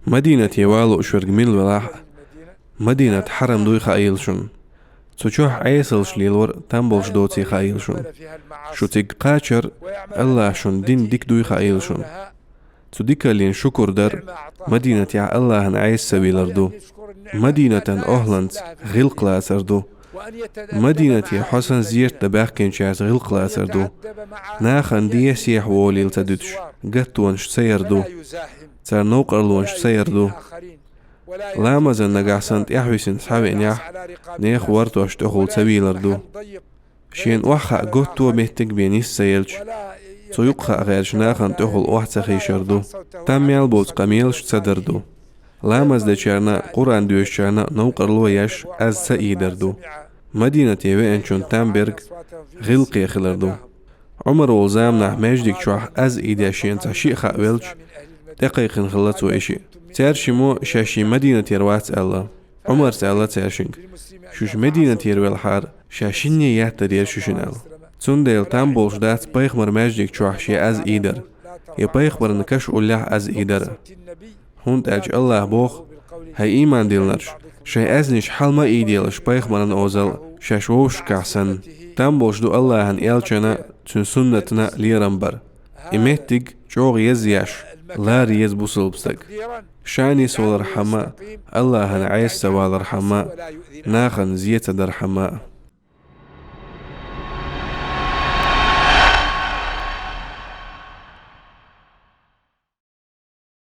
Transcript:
مدينة يوالو شورج ميل ولاح مدينة حرم دوي خايلشون تشوح عيسلش ليلور تنبولش دوتي خايلشون شو تيق قاچر الله شون دين ديك دوي خايلشون تديك لين شكر در مدينة يا الله عيس سبيلردو مدينة أهلند غلق لاسردو مدينة يا حسن زيرت دباقين شاز غلق لاسردو ناخن دي سيح ووليل تدوتش قطوانش سيردو تار نوقرلوانش سيردو لامزن نقاسنت يحويسن صحابين يح نيخ ورتوش تخول سبيلردو شين وحا قطو مهتك بينيس سيلش سويقخا غيرش ناخن تخول واحد سخيشردو تام يالبوز قميلش تسدردو لامز دي چارنا قرآن دوش چارنا نوقرلو يش از سئيدردو مدينة يوي انچون تامبرغ غلقي خلردو عمر والزامنا مجدك شوح از ايداشين تشيء خاويلش دقيقن خلطو اشي تارشمو شاشي مدينة يروات الله عمر سألا تارشنك شوش مدينة يروي الحار شاشيني يحترير شوشنال تنديل تامبولش دات بيخمر مجدك شوح شي از ايدر يبيخمر نكش أولح از ايدر هونت اج الله بوخ هاي ايمان ديلنرش شي ازنش حلما ايديلش بيخمرن اوزل شاشوش كحسن تامبولش دو الله هن إلچنا تن سنتنا ليرنبر إمهتق جوغ يزياش لا ريز بوصلبستك شاني سول رحمة الله هن عيس سوال رحمة ناخن زيت درحمة